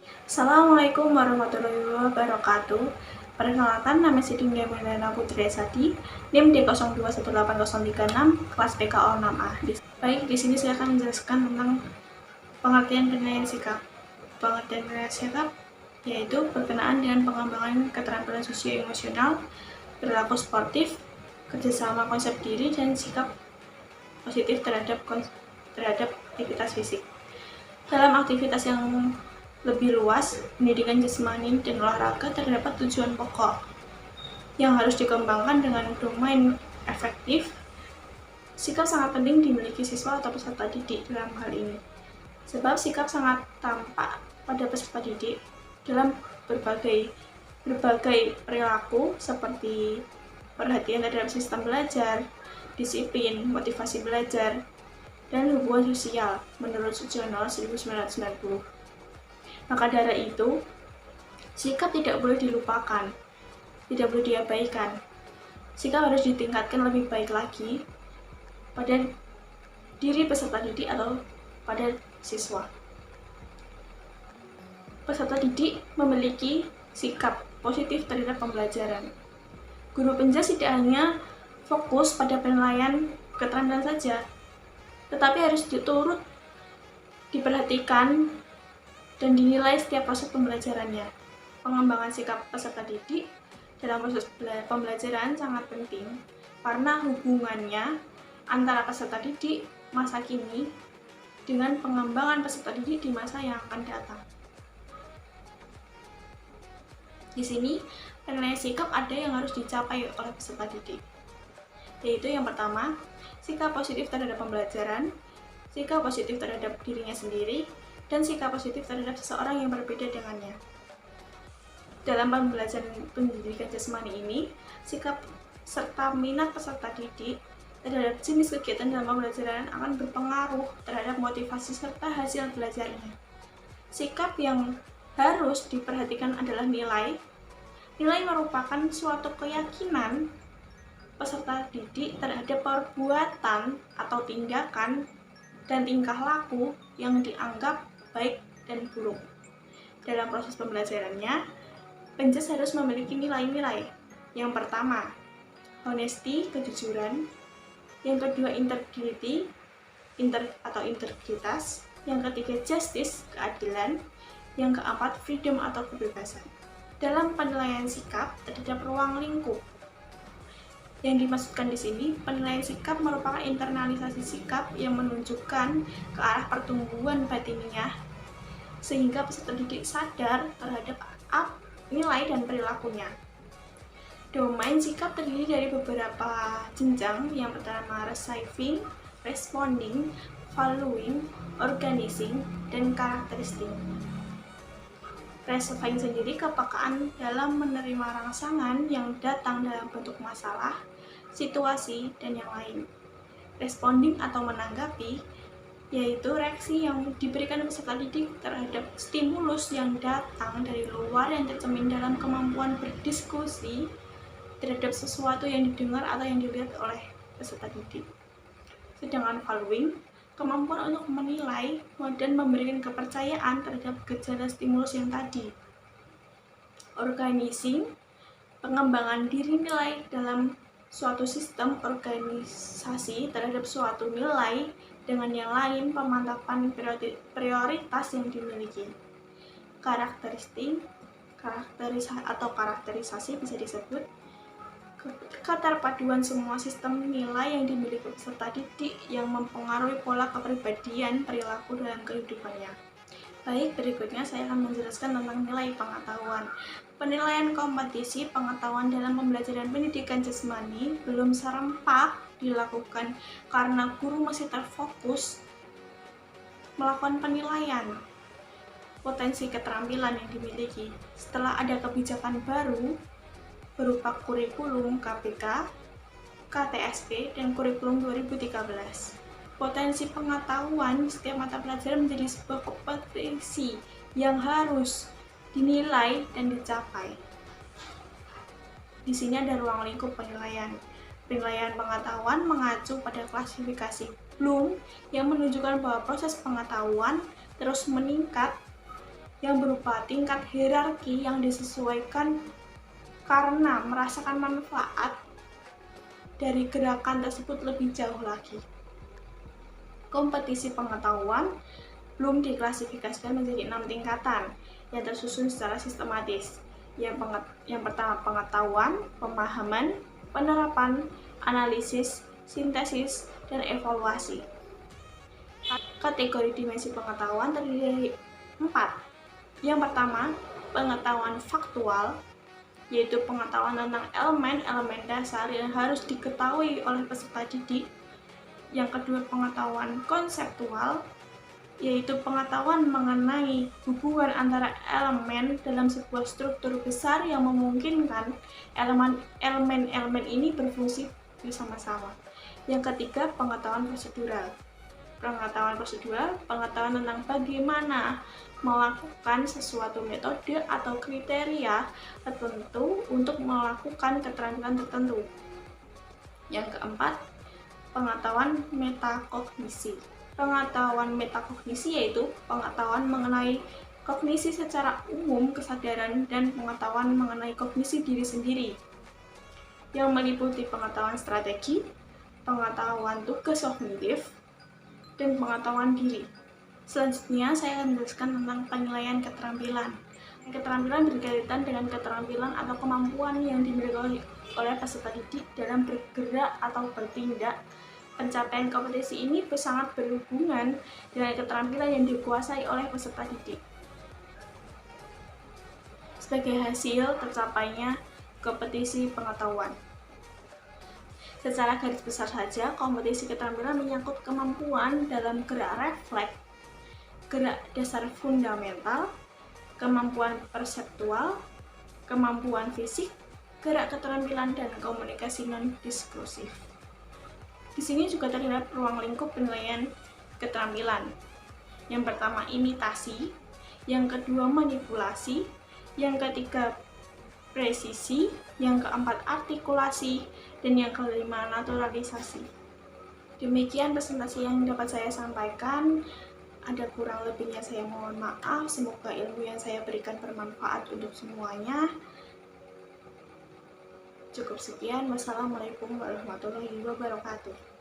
Assalamualaikum warahmatullahi wabarakatuh. Perkenalkan, nama saya Dinda Melana Putri Sadi, NIM D02180336, kelas PKO 6A. Baik, di sini saya akan menjelaskan tentang pengertian penilaian sikap. Pengertian penilaian sikap yaitu berkenaan dengan pengembangan keterampilan sosio-emosional, perilaku sportif, kerjasama, konsep diri, dan sikap positif terhadap aktivitas fisik. Dalam aktivitas yang lebih luas, pendidikan jasmani dan olahraga terdapat tujuan pokok yang harus dikembangkan dengan domain efektif. Sikap sangat penting dimiliki siswa atau peserta didik dalam hal ini, sebab sikap sangat tampak pada peserta didik dalam berbagai perilaku seperti perhatian terhadap sistem belajar, disiplin, motivasi belajar, dan hubungan sosial menurut Sujono 1990. Maka dari itu, sikap tidak boleh dilupakan, tidak boleh diabaikan. Sikap harus ditingkatkan lebih baik lagi pada diri peserta didik atau pada siswa. Peserta didik memiliki sikap positif terhadap pembelajaran. Guru penjas tidak hanya fokus pada penilaian keterampilan saja, tetapi harus diperhatikan dan dinilai setiap proses pembelajarannya. Pengembangan sikap peserta didik dalam proses pembelajaran sangat penting karena hubungannya antara peserta didik masa kini dengan pengembangan peserta didik di masa yang akan datang. Di sini, penilaian sikap ada yang harus dicapai oleh peserta didik, yaitu yang pertama, sikap positif terhadap pembelajaran, sikap positif terhadap dirinya sendiri, dan sikap positif terhadap seseorang yang berbeda dengannya. Dalam pembelajaran pendidikan jasmani ini, sikap serta minat peserta didik terhadap jenis kegiatan dalam pembelajaran akan berpengaruh terhadap motivasi serta hasil belajarnya. Sikap yang harus diperhatikan adalah nilai. Nilai merupakan suatu keyakinan peserta didik terhadap perbuatan atau tindakan dan tingkah laku yang dianggap baik dan buruk. Dalam proses pembelajarannya, penjas harus memiliki nilai-nilai. Yang pertama, honesty, kejujuran. Yang kedua, integrity, integritas. Yang ketiga, justice, keadilan. Yang keempat, freedom atau kebebasan. Dalam penilaian sikap terhadap ruang lingkup, yang dimaksudkan di sini, penilaian sikap merupakan internalisasi sikap yang menunjukkan ke arah pertumbuhan batiniah, sehingga peserta didik sadar terhadap nilai dan perilakunya. Domain sikap terdiri dari beberapa jenjang. Yang pertama, receiving, responding, valuing, organizing, dan karakteristik. Receiving sendiri kepekaan dalam menerima rangsangan yang datang dalam bentuk masalah, situasi, dan yang lain. Responding atau menanggapi yaitu reaksi yang diberikan peserta didik terhadap stimulus yang datang dari luar yang tercermin dalam kemampuan berdiskusi terhadap sesuatu yang didengar atau yang dilihat oleh peserta didik. Sedangkan valuing, kemampuan untuk menilai dan memberikan kepercayaan terhadap gejala stimulus yang tadi. Organizing, pengembangan diri nilai dalam suatu sistem organisasi terhadap suatu nilai dengan yang lain, pemantapan prioritas yang dimiliki. Karakterisasi bisa disebut keterpaduan semua sistem nilai yang dimiliki peserta didik yang mempengaruhi pola kepribadian perilaku dalam kehidupannya. Baik, berikutnya saya akan menjelaskan tentang nilai pengetahuan. Penilaian kompetisi pengetahuan dalam pembelajaran pendidikan jasmani belum serempak dilakukan karena guru masih terfokus melakukan penilaian potensi keterampilan yang dimiliki. Setelah ada kebijakan baru berupa kurikulum KPK, KTSP, dan kurikulum 2013. Potensi pengetahuan setiap mata pelajaran menjadi sebuah kompetensi yang harus dinilai dan dicapai. Di sini ada ruang lingkup penilaian. Penilaian pengetahuan mengacu pada klasifikasi Bloom yang menunjukkan bahwa proses pengetahuan terus meningkat yang berupa tingkat hierarki yang disesuaikan karena merasakan manfaat dari gerakan tersebut lebih jauh lagi. Kompetisi pengetahuan belum diklasifikasikan menjadi 6 tingkatan yang tersusun secara sistematis. Yang pertama pengetahuan, pemahaman, penerapan, analisis, sintesis, dan evaluasi. Kategori dimensi pengetahuan terdiri dari 4. Yang pertama, pengetahuan faktual, yaitu pengetahuan tentang elemen-elemen dasar yang harus diketahui oleh peserta didik. Yang kedua, pengetahuan konseptual, yaitu pengetahuan mengenai hubungan antara elemen dalam sebuah struktur besar yang memungkinkan elemen-elemen ini berfungsi bersama-sama. Yang ketiga, pengetahuan prosedural. Pengetahuan tentang bagaimana melakukan sesuatu metode atau kriteria tertentu untuk melakukan keterampilan tertentu. Yang keempat, pengetahuan metakognisi. Pengetahuan metakognisi yaitu pengetahuan mengenai kognisi secara umum kesadaran dan pengetahuan mengenai kognisi diri sendiri, yang meliputi pengetahuan strategi, pengetahuan tugas kognitif, dan pengetahuan diri. Selanjutnya saya akan menjelaskan tentang penilaian keterampilan. Keterampilan berkaitan dengan keterampilan atau kemampuan yang dimiliki oleh peserta didik dalam bergerak atau bertindak. Pencapaian kompetisi ini sangat berhubungan dengan keterampilan yang dikuasai oleh peserta didik. Sebagai hasil tercapainya kompetisi pengetahuan. Secara garis besar saja, kompetisi keterampilan menyangkut kemampuan dalam gerak refleks, gerak dasar fundamental, kemampuan perseptual, kemampuan fisik, gerak keterampilan, dan komunikasi non-diskursif. Di sini juga terdapat ruang lingkup penilaian keterampilan. Yang pertama imitasi, yang kedua manipulasi, yang ketiga presisi, yang keempat artikulasi, dan yang kelima naturalisasi. Demikian presentasi yang dapat saya sampaikan. Ada kurang lebihnya saya mohon maaf. Semoga ilmu yang saya berikan bermanfaat untuk semuanya. Cukup sekian. Wassalamualaikum warahmatullahi wabarakatuh.